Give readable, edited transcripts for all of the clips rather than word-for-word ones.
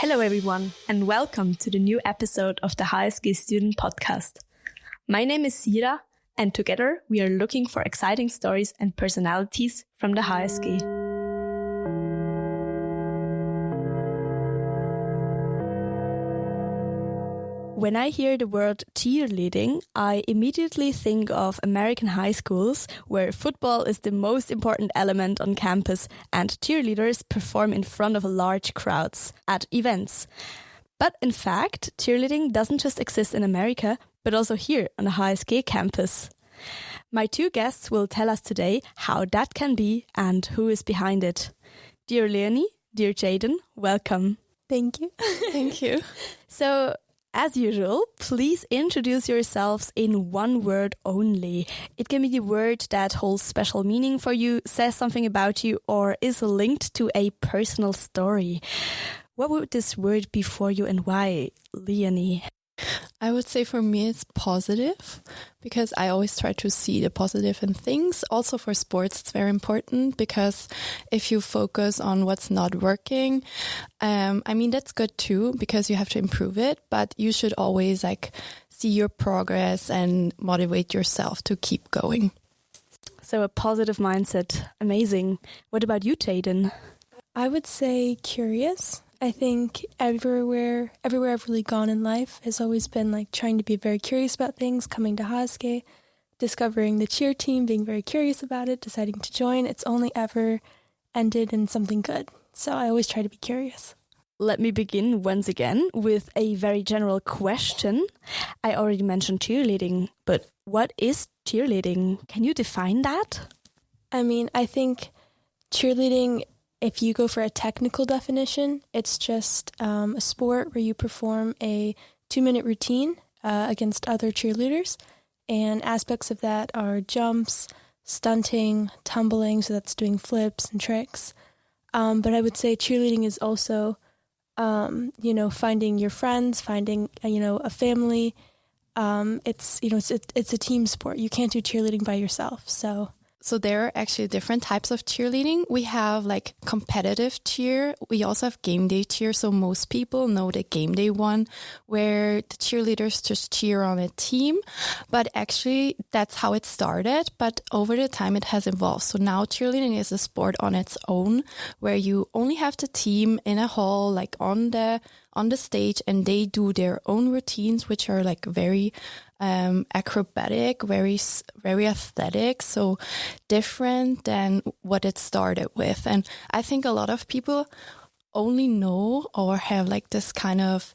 Hello everyone, and welcome to the new episode of the HSG Student Podcast. My name is Sira, and together we are looking for exciting stories and personalities from the HSG. When I hear the word cheerleading, I immediately think of American high schools where football is the most important element on campus and cheerleaders perform in front of large crowds at events. But in fact, cheerleading doesn't just exist in America, but also here on the HSG campus. My two guests will tell us today how that can be and who is behind it. Dear Leonie, dear Jaden, welcome. Thank you. Thank you. So, as usual, please introduce yourselves in one word only. It can be the word that holds special meaning for you, says something about you, or is linked to a personal story. What would this word be for you and why, Leonie? I would say for me it's positive because I always try to see the positive in things. Also for sports it's very important because if you focus on what's not working, that's good too because you have to improve it, but you should always see your progress and motivate yourself to keep going. So a positive mindset, amazing. What about you, Jaden? I would say curious. I think everywhere I've really gone in life has always been trying to be very curious about things, coming to HSG, discovering the cheer team, being very curious about it, deciding to join. It's only ever ended in something good. So I always try to be curious. Let me begin once again with a very general question. I already mentioned cheerleading, but what is cheerleading? Can you define that? I think cheerleading, if you go for a technical definition, it's just a sport where you perform a 2-minute routine against other cheerleaders. And aspects of that are jumps, stunting, tumbling, so that's doing flips and tricks. But I would say cheerleading is also, finding your friends, finding, a family. It's a team sport. You can't do cheerleading by yourself, So there are actually different types of cheerleading. We have competitive cheer. We also have game day cheer. So most people know the game day one where the cheerleaders just cheer on a team. But actually that's how it started. But over the time it has evolved. So now cheerleading is a sport on its own where you only have the team in a hall, on the stage, and they do their own routines, which are very acrobatic, very athletic, so different than what it started with. And I think a lot of people only know or have this kind of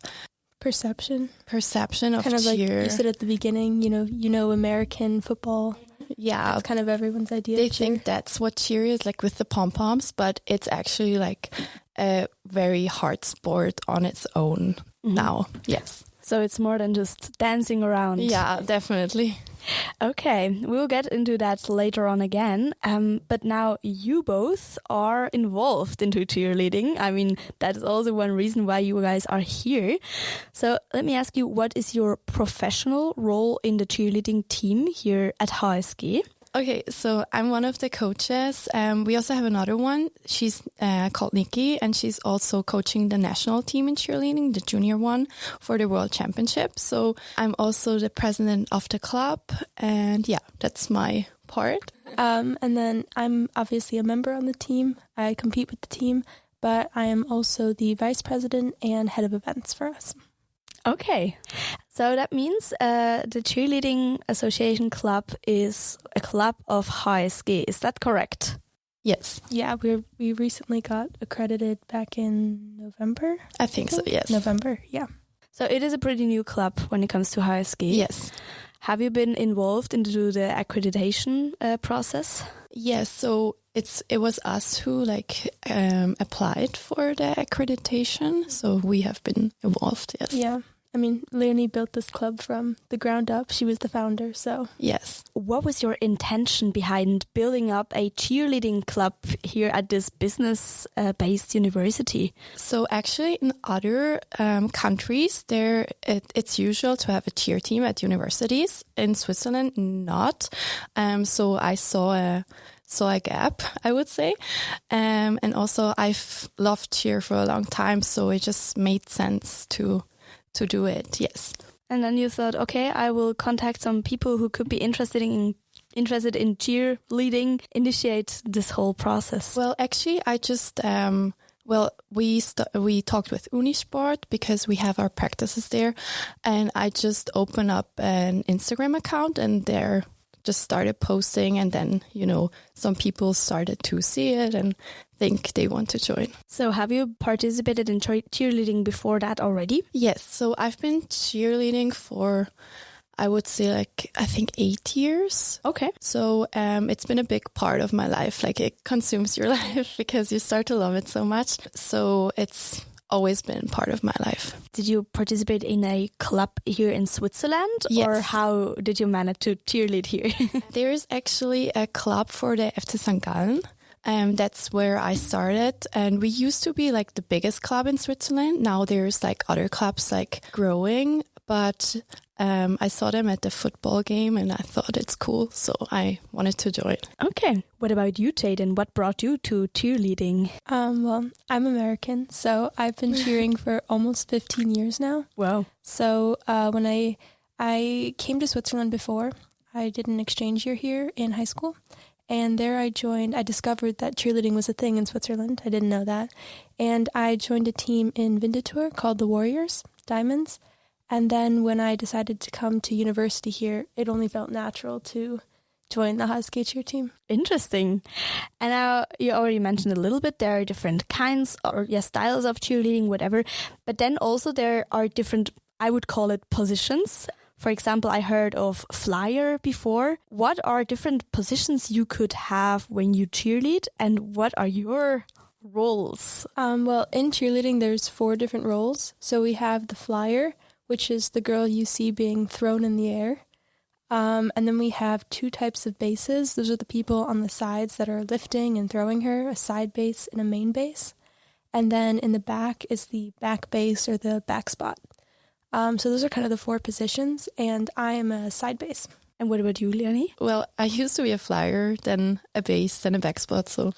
perception of kind of cheer. You said at the beginning, American football. Yeah, that's kind of everyone's idea. They think that's what cheer is, with the pom-poms, but it's actually a very hard sport on its own now. Yes. So it's more than just dancing around. Yeah, definitely. Okay, we'll get into that later on again. But now you both are involved into cheerleading. That is also one reason why you guys are here. So let me ask you, what is your professional role in the cheerleading team here at HSG? Okay, so I'm one of the coaches. We also have another one. She's called Nikki, and she's also coaching the national team in cheerleading, the junior one, for the World Championship. So I'm also the president of the club, and yeah, that's my part. And then I'm obviously a member on the team. I compete with the team, but I am also the vice president and head of events for us. Okay, so that means the Cheerleading Association Club is a club of HSG. Is that correct? Yes. Yeah, we recently got accredited back in November. I think so, yes. November, yeah. So it is a pretty new club when it comes to HSG. Yes. Have you been involved into the accreditation process? Yes, so it was us who applied for the accreditation, so we have been involved, yes. Yeah. Leonie built this club from the ground up. She was the founder, so... Yes. What was your intention behind building up a cheerleading club here at this business-based university? So actually in other countries, it's usual to have a cheer team at universities. In Switzerland, not. So I saw saw a gap, I would say. And also I've loved cheer for a long time, so it just made sense to do it. Yes. And then you thought, okay, I will contact some people who could be interested in cheerleading, initiate this whole process. Well, actually, I just we talked with Unisport because we have our practices there, and I just opened up an Instagram account, and there just started posting, and then some people started to see it and think they want to join. So have you participated in cheerleading before that already? Yes, so I've been cheerleading for, I would say, I think 8 years. Okay. So it's been a big part of my life. It consumes your life because you start to love it so much. So it's always been part of my life. Did you participate in a club here in Switzerland? Yes. Or how did you manage to cheerlead here? There is actually a club for the FC St. Gallen. That's where I started, and we used to be the biggest club in Switzerland. Now there's other clubs growing, but I saw them at the football game and I thought it's cool, so I wanted to join. Okay. What about you, Jaden? What brought you to cheerleading? Well, I'm American, so I've been cheering for almost 15 years now. Wow. So when I came to Switzerland before, I did an exchange year here in high school. And there I discovered that cheerleading was a thing in Switzerland. I didn't know that. And I joined a team in Winterthur called the Warriors, Diamonds. And then when I decided to come to university here, it only felt natural to join the Husky cheer team. Interesting. And now you already mentioned a little bit, there are different kinds or styles of cheerleading, whatever. But then also there are different, I would call it, positions. For example, I heard of flyer before. What are different positions you could have when you cheerlead, and what are your roles? Well, in cheerleading, there's 4 different roles. So we have the flyer, which is the girl you see being thrown in the air. And then we have 2 types of bases. Those are the people on the sides that are lifting and throwing her, a side base and a main base. And then in the back is the back base or the back spot. So those are kind of the 4 positions, and I am a side base. And what about you, Leonie? Well, I used to be a flyer, then a base, then a back spot, so...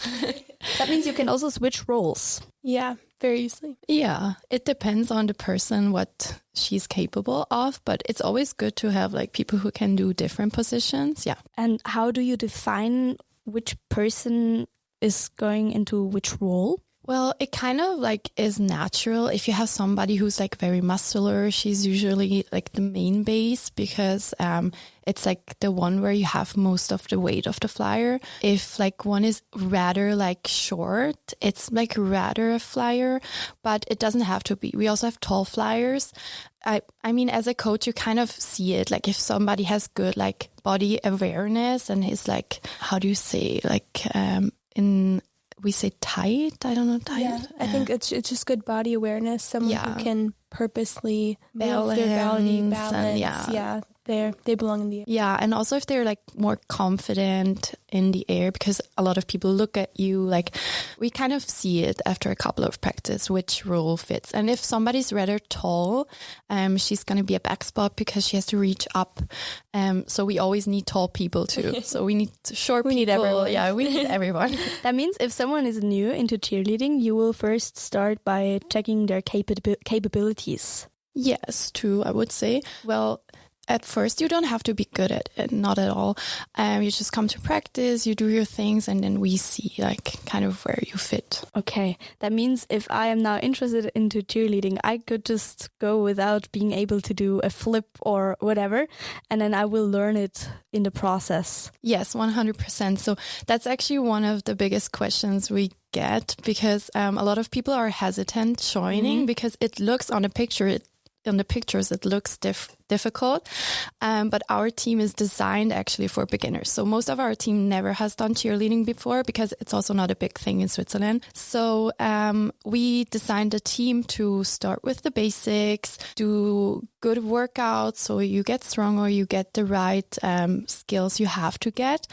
That means you can also switch roles. Yeah, very easily. Yeah, it depends on the person, what she's capable of, but it's always good to have people who can do different positions, yeah. And how do you define which person is going into which role? Well, it kind of is natural. If you have somebody who's very muscular, she's usually the main base because it's the one where you have most of the weight of the flyer. If one is rather short, it's rather a flyer, but it doesn't have to be. We also have tall flyers. I mean, as a coach, you kind of see it. If somebody has good body awareness and is how do you say we say tight. I don't know, tight. Yeah, I think it's just good body awareness. Someone who can purposely balance their body, balance. And, they belong in the air. Yeah, and also if they're more confident in the air, because a lot of people look at you we kind of see it after a couple of practice which role fits. And if somebody's rather tall, she's going to be a back spot because she has to reach up. So we always need tall people too. So we need short people. Need everyone. Yeah, we need everyone. That means if someone is new into cheerleading, you will first start by checking their capabilities. Yes, true, I would say. Well, at first, you don't have to be good at it, not at all. You just come to practice, you do your things, and then we see kind of where you fit. Okay, that means if I am now interested into cheerleading, I could just go without being able to do a flip or whatever, and then I will learn it in the process. Yes, 100%. So that's actually one of the biggest questions we get, because a lot of people are hesitant joining because it looks on a picture, in the pictures it looks difficult, but our team is designed actually for beginners. So most of our team never has done cheerleading before because it's also not a big thing in Switzerland. So we designed a team to start with the basics, do good workouts so you get stronger, you get the right skills you have to get,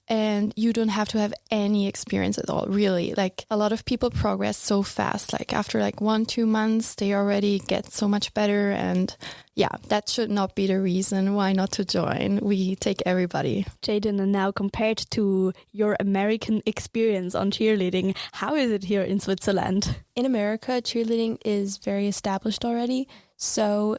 and you don't have to have any experience at all, really. A lot of people progress so fast. After 1-2 months, they already get so much better, and yeah, that should not be the reason why not to join. We take everybody. Jaden, and now compared to your American experience on cheerleading, how is it here in Switzerland? In America, cheerleading is very established already. So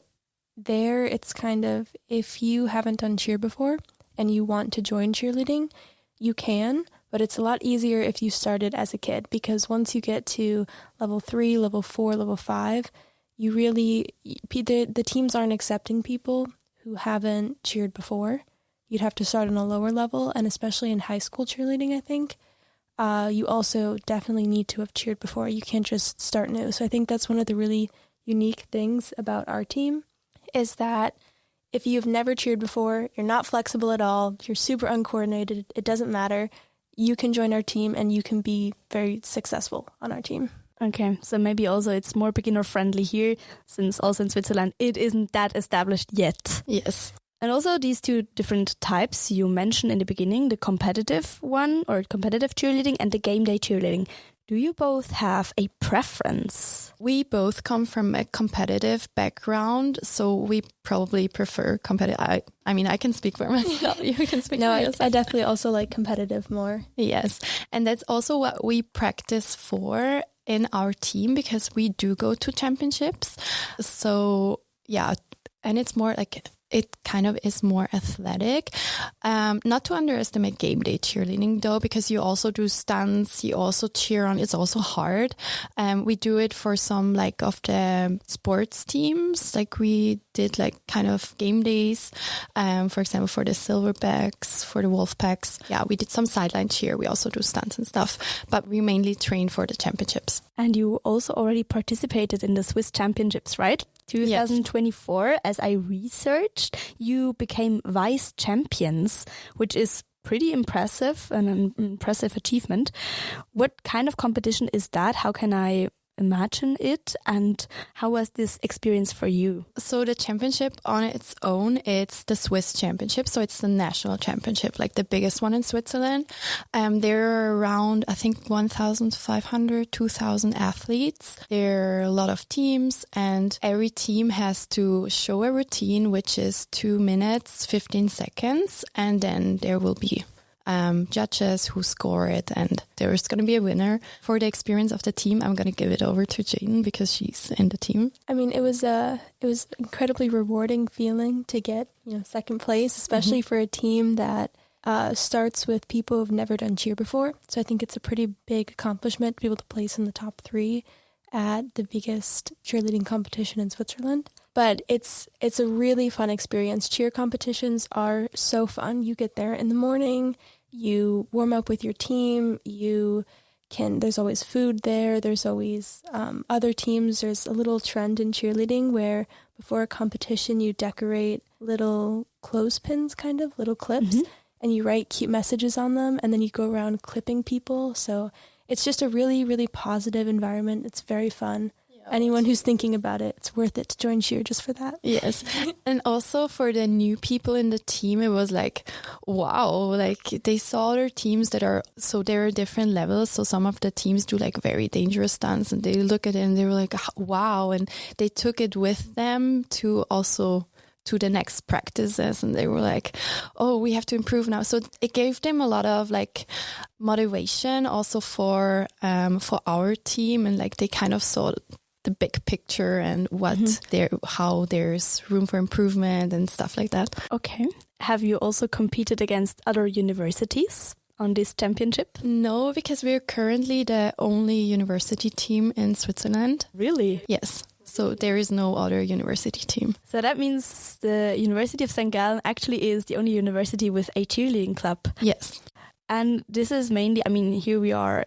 there it's kind of, if you haven't done cheer before and you want to join cheerleading, you can, but it's a lot easier if you started as a kid, because once you get to level 3, level 4, level 5, you really, the teams aren't accepting people who haven't cheered before. You'd have to start on a lower level, and especially in high school cheerleading, I think, you also definitely need to have cheered before. You can't just start new. So I think that's one of the really unique things about our team, is that if you've never cheered before, you're not flexible at all, you're super uncoordinated, it doesn't matter, you can join our team and you can be very successful on our team. Okay, so maybe also it's more beginner friendly here, since also in Switzerland it isn't that established yet. Yes. And also these two different types you mentioned in the beginning, the competitive one or competitive cheerleading and the game day cheerleading. Do you both have a preference? We both come from a competitive background, so we probably prefer competitive. I mean, I can speak for myself. You can speak for yourself. I definitely also like competitive more. Yes, and that's also what we practice for in our team, because we do go to championships. So yeah, and it's more like, it kind of is more athletic. Not to underestimate game day cheerleading though, because you also do stunts, you also cheer on, it's also hard. We do it for some like of the sports teams, like we did like kind of game days, for example, for the Silverbacks, for the Wolfpacks. Yeah, we did some sideline cheer, we also do stunts and stuff, but we mainly train for the championships. And you also already participated in the Swiss championships, right? 2024, yes. As I researched, you became vice champions, which is pretty impressive, an impressive achievement. What kind of competition is that? How can I imagine it, and how was this experience for you? So the championship on its own, it's the Swiss championship, so it's the national championship, like the biggest one in Switzerland. There are around, I think, 1,500, 2,000 athletes. There are a lot of teams, and every team has to show a routine, which is 2 minutes, 15 seconds, and then there will be judges who score it, and there's going to be a winner. For the experience of the team, I'm going to give it over to Jaden because she's in the team. I mean, it was incredibly rewarding feeling to get second place, especially for a team that starts with people who've never done cheer before. So I think it's a pretty big accomplishment to be able to place in the top 3 at the biggest cheerleading competition in Switzerland. But it's a really fun experience. Cheer competitions are so fun. You get there in the morning, you warm up with your team, there's always food there, there's always other teams. There's a little trend in cheerleading where before a competition you decorate little clothespins, kind of, little clips, and you write cute messages on them, and then you go around clipping people. So it's just a really, really positive environment. It's very fun. Anyone who's thinking about it, it's worth it to join cheer just for that. Yes. And also for the new people in the team, it was like, wow, like they saw their teams there are different levels. So some of the teams do like very dangerous stunts, and they look at it and they were like, wow. And they took it with them to the next practices, and they were like, oh, we have to improve now. So it gave them a lot of like motivation also for our team, and like they kind of saw the big picture and how there's room for improvement and stuff like that. Okay. Have you also competed against other universities on this championship? No, because we're currently the only university team in Switzerland. Really? Yes. So there is no other university team. So that means the University of St. Gallen actually is the only university with a cheerleading club. Yes. And this is mainly, I mean, here we are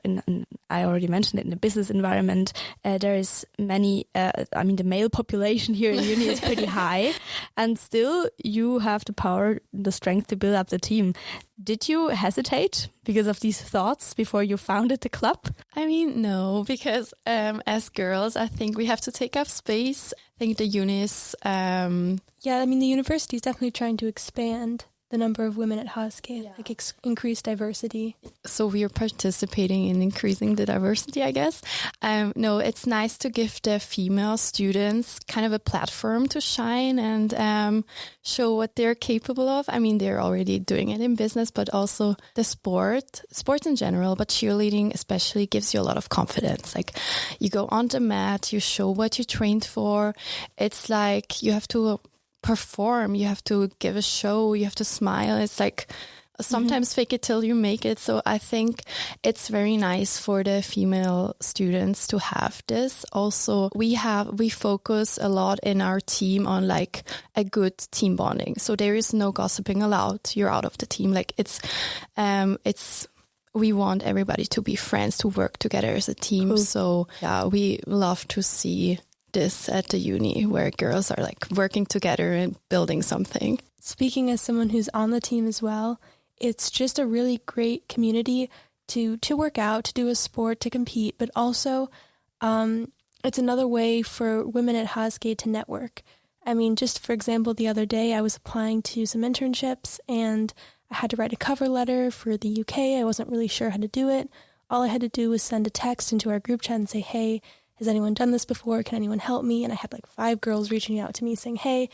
I already mentioned it, in a business environment. There is the male population here in uni is pretty high, and still you have the power, the strength to build up the team. Did you hesitate because of these thoughts before you founded the club? I mean, no, because as girls, I think we have to take up space. I think the uni is... the university is definitely trying to expand the number of women at Haske, like increase diversity. So we are participating in increasing the diversity, I guess. No, it's nice to give the female students kind of a platform to shine and show what they're capable of. I mean, they're already doing it in business, but also the sports in general, but cheerleading especially gives you a lot of confidence. Like you go on the mat, you show what you trained for. It's like you have to perform, you have to give a show, you have to smile. It's like sometimes fake it till you make it. So I think it's very nice for the female students to have this. Also, we focus a lot in our team on like a good team bonding. So there is no gossiping allowed. You're out of the team. Like we want everybody to be friends, to work together as a team. Cool. So yeah, we love to see this at the uni where girls are like working together and building something. Speaking as someone who's on the team as well, it's just a really great community to work out, to do a sport, to compete, but also it's another way for women at Haske to network. I mean, just for example, the other day I was applying to some internships and I had to write a cover letter for the UK. I wasn't really sure how to do it. All I had to do was send a text into our group chat and say, hey, has anyone done this before? Can anyone help me? And I had like 5 girls reaching out to me saying, hey,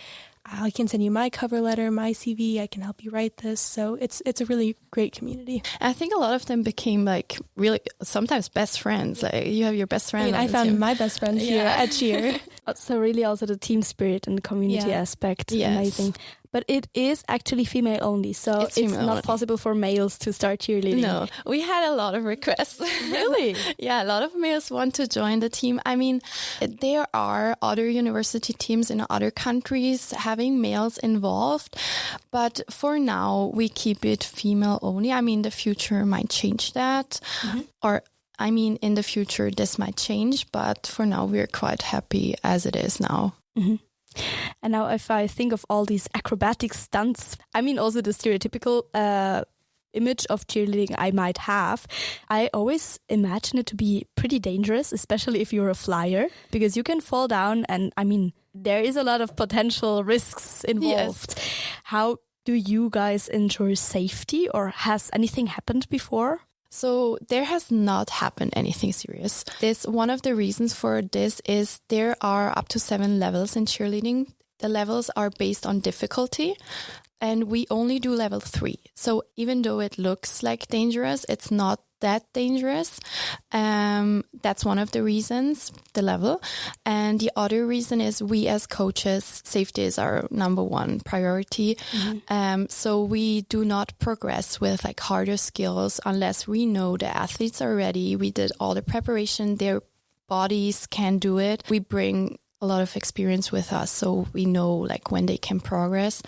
I can send you my cover letter, my CV. I can help you write this. So it's a really great community. I think a lot of them became like really sometimes best friends. Like you have your best friend. I found my best friends here at Cheer. So really also the team spirit and the community aspect. Yes. Amazing. But it is actually female only, so it's not possible for males to start cheerleading. No, we had a lot of requests. Really? Yeah, a lot of males want to join the team. I mean, there are other university teams in other countries having males involved, but for now we keep it female only. I mean, the future might change that, in the future this might change, but for now we're quite happy as it is now. Mm-hmm. And now if I think of all these acrobatic stunts, I mean also the stereotypical image of cheerleading I might have, I always imagine it to be pretty dangerous, especially if you're a flyer, because you can fall down and I mean, there is a lot of potential risks involved. Yes. How do you guys ensure safety, or has anything happened before? So there has not happened anything serious. One of the reasons for this is there are up to 7 levels in cheerleading. The levels are based on difficulty, and we only do level 3. So even though it looks like dangerous, it's not that dangerous. That's one of the reasons, the level. And the other reason is we as coaches, safety is our number one priority. Mm-hmm. So we do not progress with like harder skills unless we know the athletes are ready. We did all the preparation, their bodies can do it. We bring a lot of experience with us, so we know like when they can progress,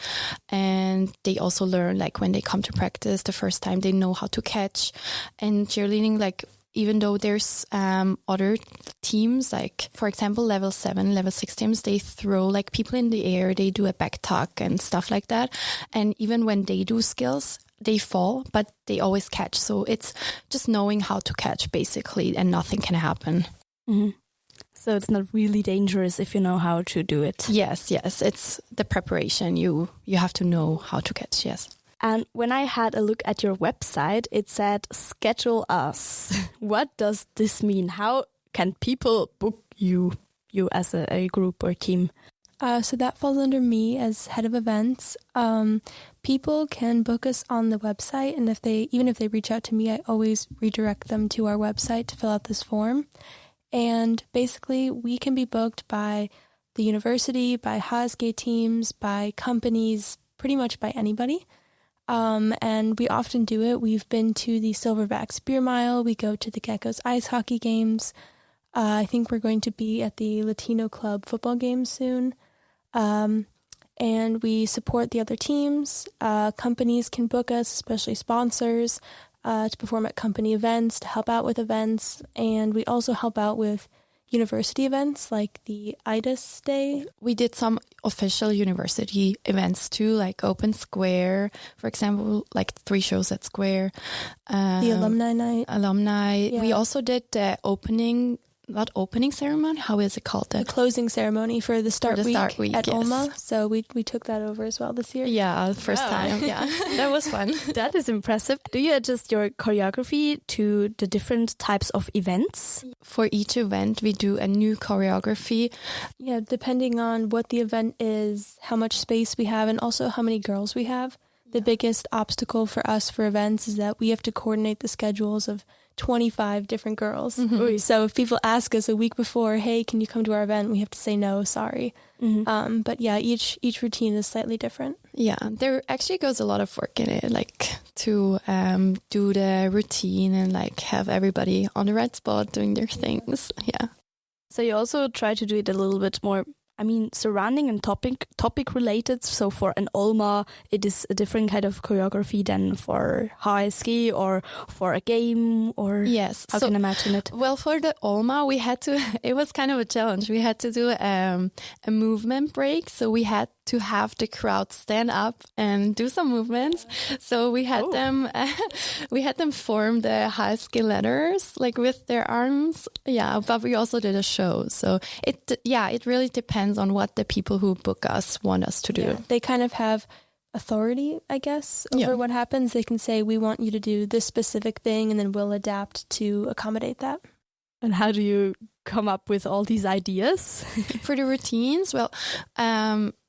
and they also learn like when they come to practice the first time, they know how to catch. And cheerleading, like even though there's other teams, like for example level 7, level 6 teams, they throw like people in the air, they do a back tuck and stuff like that, and even when they do skills they fall, but they always catch. So it's just knowing how to catch basically, and nothing can happen. Mm-hmm. So it's not really dangerous if you know how to do it. Yes. It's the preparation. You have to know how to catch, yes. And when I had a look at your website, it said, schedule us. What does this mean? How can people book you as a group or team? So that falls under me as head of events. People can book us on the website, and even if they reach out to me, I always redirect them to our website to fill out this form. And basically, we can be booked by the university, by Haske teams, by companies, pretty much by anybody. And we often do it. We've been to the Silverbacks Beer Mile. We go to the Geckos ice hockey games. I think we're going to be at the Latino Club football games soon. And we support the other teams. Companies can book us, especially sponsors, to perform at company events, to help out with events. And we also help out with university events like the IDAS Day. We did some official university events too, like Open Square, for example, like 3 shows at Square. The Alumni Night. Yeah. We also did the opening not opening ceremony. How is it called? The closing ceremony for the start week at yes. Ulma. So we took that over as well this year. Yeah, first time. Yeah, that was fun. That is impressive. Do you adjust your choreography to the different types of events? For each event, we do a new choreography. Yeah, depending on what the event is, how much space we have, and also how many girls we have. The biggest obstacle for us for events is that we have to coordinate the schedules of 25 different girls. Mm-hmm. So if people ask us a week before, hey, can you come to our event? We have to say no, sorry. Mm-hmm. But yeah, each routine is slightly different. Yeah, there actually goes a lot of work in it, like to do the routine and like have everybody on the right spot doing their things. Yeah. So you also try to do it a little bit more, surrounding and topic related. So for an Ulma, it is a different kind of choreography than for high ski or for a game, or yes. How can I imagine it? Well, for the Ulma, we had to, it was kind of a challenge. We had to do a movement break. So we had to have the crowd stand up and do some movements. So we had them form the high ski letters, like with their arms. Yeah, but we also did a show. So it really depends on what the people who book us want us to do. Yeah, they kind of have authority, I guess, over what happens. They can say, we want you to do this specific thing, and then we'll adapt to accommodate that. And how do you come up with all these ideas? For the routines, well,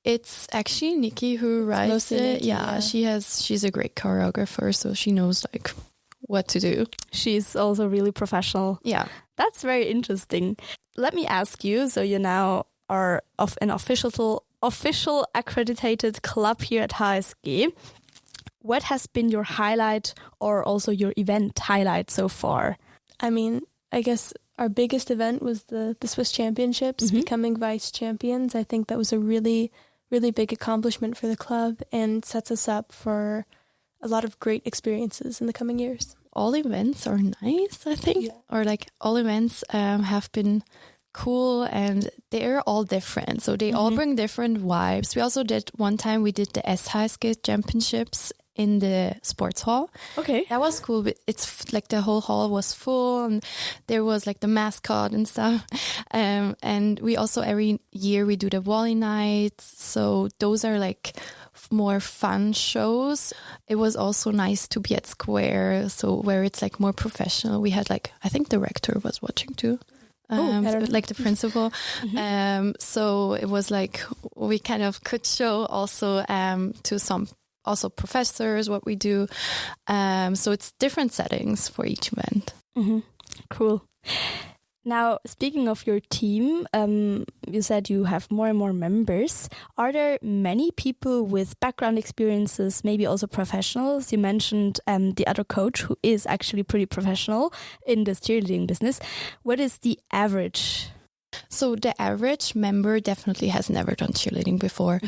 it's actually Nikki who writes it. Nikki, yeah. She's a great choreographer, so she knows like what to do. She's also really professional. Yeah. That's very interesting. Let me ask you, so you now are of an official accredited club here at HSG. What has been your highlight or also your event highlight so far? I guess our biggest event was the Swiss Championships, becoming vice champions. I think that was a really, really big accomplishment for the club and sets us up for a lot of great experiences in the coming years. All events are nice, I think. Yeah. Or like all events have been cool and they're all different. So they all bring different vibes. We also did the S-HSG Championships in the sports hall. Okay. That was cool. It's like the whole hall was full and there was like the mascot and stuff. And we also every year we do the volley nights. So those are like more fun shows. It was also nice to be at Square, so where it's like more professional. We had like, I think the rector was watching too. Like the principal. So it was like we kind of could show also to some also professors what we do. So it's different settings for each event. Cool. Now, speaking of your team, you said you have more and more members. Are there many people with background experiences, maybe also professionals? You mentioned the other coach who is actually pretty professional in this cheerleading business. What is the average? So the average member definitely has never done cheerleading before.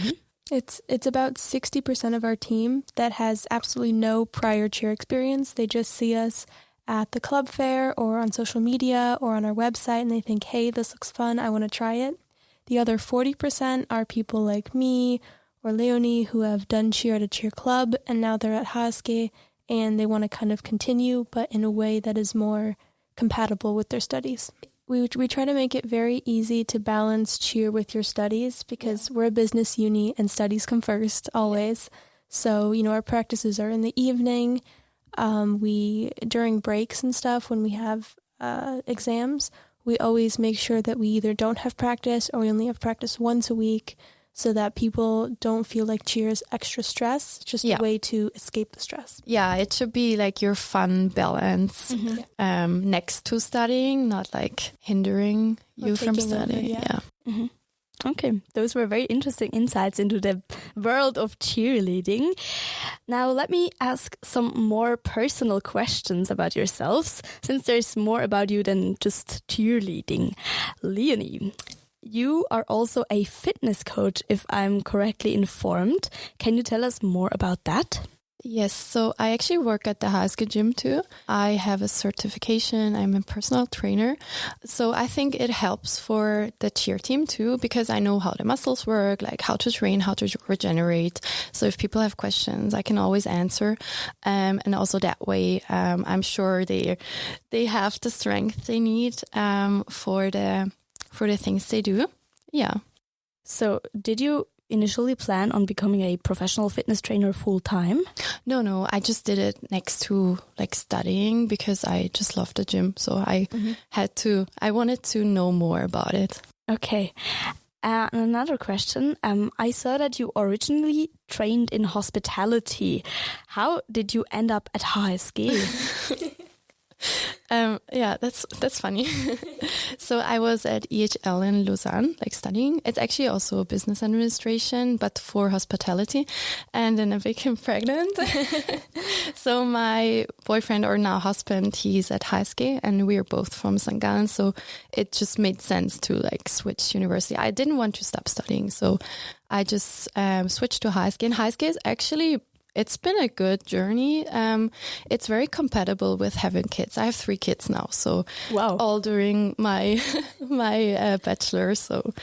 It's about 60% of our team that has absolutely no prior cheer experience. They just see us at the club fair or on social media or on our website and they think, hey, this looks fun, I want to try it. The other 40% are people like me or Leonie who have done cheer at a cheer club and now they're at HSG and they want to kind of continue but in a way that is more compatible with their studies. We try to make it very easy to balance cheer with your studies because we're a business uni and studies come first always. So, our practices are in the evening. During breaks and stuff, when we have exams, we always make sure that we either don't have practice or we only have practice once a week so that people don't feel like cheer is extra stress, just a way to escape the stress. Yeah, it should be like your fun balance next to studying, not like hindering you from studying. Okay, those were very interesting insights into the world of cheerleading. Now, let me ask some more personal questions about yourselves, since there's more about you than just cheerleading. Leonie, you are also a fitness coach, if I'm correctly informed. Can you tell us more about that? Yes, so I actually work at the high school gym too. I have a certification. I'm a personal trainer. So I think it helps for the cheer team too, because I know how the muscles work, like how to train, how to regenerate. So if people have questions, I can always answer. And also that way, I'm sure they have the strength they need for the things they do. Yeah. So did you initially plan on becoming a professional fitness trainer full time? No, I just did it next to like studying because I just love the gym. So I wanted to know more about it. Okay. And another question. I saw that you originally trained in hospitality. How did you end up at HSG? Yeah, that's funny. So I was at EHL in Lausanne, like studying. It's actually also business administration, but for hospitality. And then I became pregnant. So my boyfriend, or now husband, he's at HSG, and we're both from St. Gallen. So it just made sense to like switch university. I didn't want to stop studying, so I just switched to HSG. And HSG is actually, it's been a good journey. It's very compatible with having kids. I have 3 kids now, so wow, all during my bachelor. So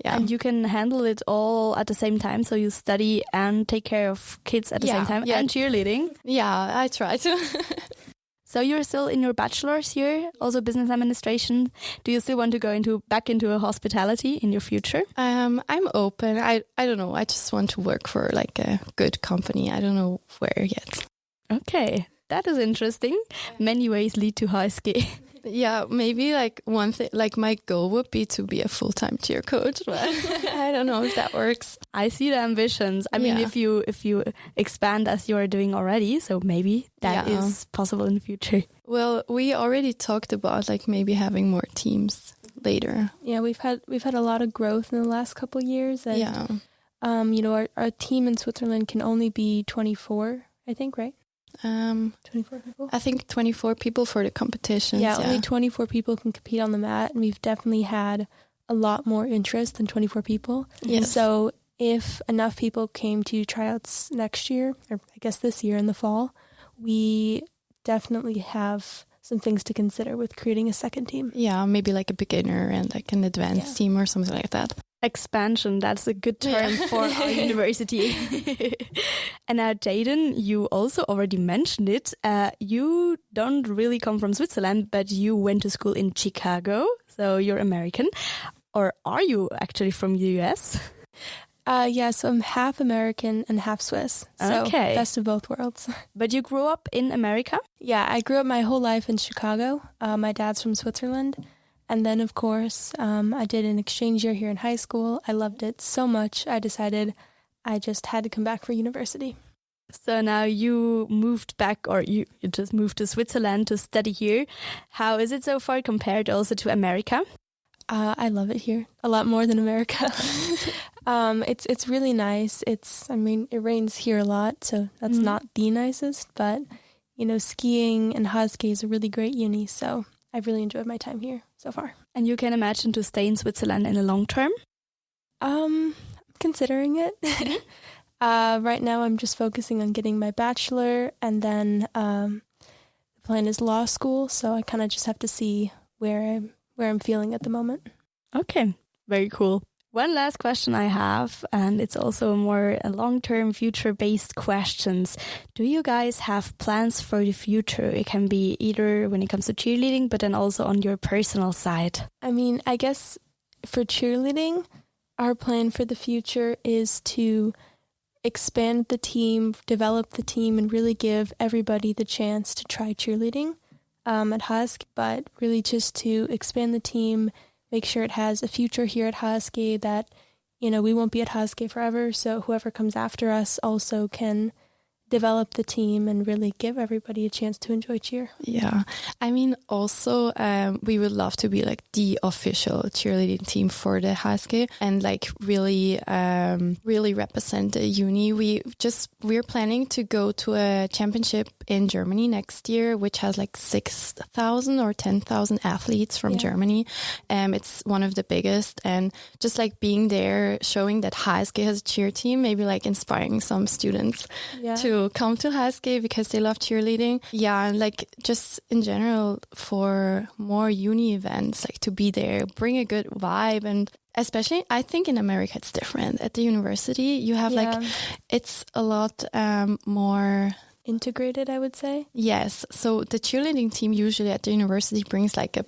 yeah, and you can handle it all at the same time. So you study and take care of kids at the same time, and cheerleading. Yeah, I try to. So you're still in your bachelor's here, also business administration. Do you still want to go back into a hospitality in your future? I'm open. I don't know. I just want to work for like a good company. I don't know where yet. Okay, that is interesting. Many ways lead to HSG. Yeah, maybe like one thing, like my goal would be to be a full-time cheer coach, but I don't know if that works. I see the ambitions. I mean, if you expand as you are doing already, so maybe that is possible in the future. Well, we already talked about like maybe having more teams later. Yeah, we've had a lot of growth in the last couple of years, and you know, our team in Switzerland can only be 24, I think, right? 24 people. I think 24 people for the competitions. Yeah, only 24 people can compete on the mat, and we've definitely had a lot more interest than 24 people. Yes. So if enough people came to tryouts next year, or I guess this year in the fall, we definitely have some things to consider with creating a second team. Yeah, maybe like a beginner and like an advanced team or something like that. Expansion, that's a good term for our university. And now, Jaden, you also already mentioned it. You don't really come from Switzerland, but you went to school in Chicago, so you're American. Or are you actually from the US? Yeah, so I'm half American and half Swiss. So best of both worlds. But you grew up in America? Yeah, I grew up my whole life in Chicago. My dad's from Switzerland. And then, of course, I did an exchange year here in high school. I loved it so much. I decided I just had to come back for university. So now you moved back, or you just moved to Switzerland to study here. How is it so far compared also to America? I love it here a lot more than America. It's really nice. It rains here a lot, so that's not the nicest. But, you know, skiing and HSG is a really great uni, so I've really enjoyed my time here so far. And you can imagine to stay in Switzerland in the long term? Considering it. Right now I'm just focusing on getting my bachelor, and then the plan is law school, so I kind of just have to see where I'm feeling at the moment. Okay, very cool. One last question I have, and it's also more a long-term, future-based questions. Do you guys have plans for the future? It can be either when it comes to cheerleading, but then also on your personal side. I mean, I guess for cheerleading, our plan for the future is to expand the team, develop the team, and really give everybody the chance to try cheerleading at HSG, but really just to expand the team, make sure it has a future here at HSG, that, you know, we won't be at HSG forever, so whoever comes after us also can develop the team and really give everybody a chance to enjoy cheer. Yeah. I mean, also, we would love to be like the official cheerleading team for the HSG and like really represent the uni. We're planning to go to a championship in Germany next year, which has like 6,000 or 10,000 athletes from Germany. It's one of the biggest, and just like being there, showing that HSG has a cheer team, maybe like inspiring some students to to come to Husky because they love cheerleading. Yeah, and like just in general for more uni events, like to be there, bring a good vibe. And especially, I think in America it's different. At the university, you have like, it's a lot more integrated, I would say. Yes. So the cheerleading team usually at the university brings like a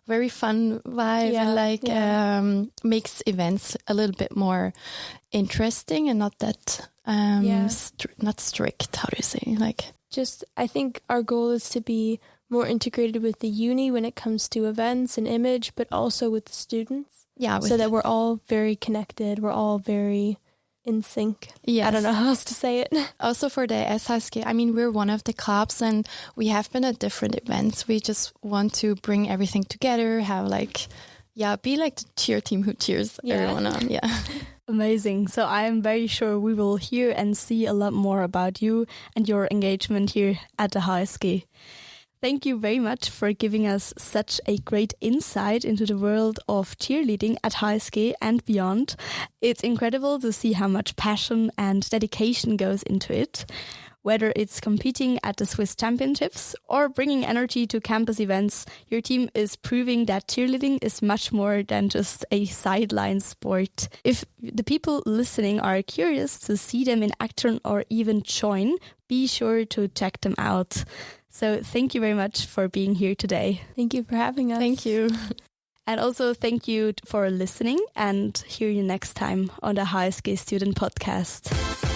very fun vibe and like makes events a little bit more interesting and not that not strict. How do you say? Like, just I think our goal is to be more integrated with the uni when it comes to events and image, but also with the students. Yeah, so that we're all very connected. We're all very in sync. Yes. I don't know how else to say it. Also for the SHSG, I mean, we're one of the clubs and we have been at different events. We just want to bring everything together, have like, be like the cheer team who cheers everyone on. Yeah. Amazing. So I am very sure we will hear and see a lot more about you and your engagement here at the HSG. Thank you very much for giving us such a great insight into the world of cheerleading at HSG and beyond. It's incredible to see how much passion and dedication goes into it. Whether it's competing at the Swiss Championships or bringing energy to campus events, your team is proving that cheerleading is much more than just a sideline sport. If the people listening are curious to see them in action or even join, be sure to check them out. So thank you very much for being here today. Thank you for having us. Thank you. And also thank you for listening and hear you next time on the HSG Student Podcast.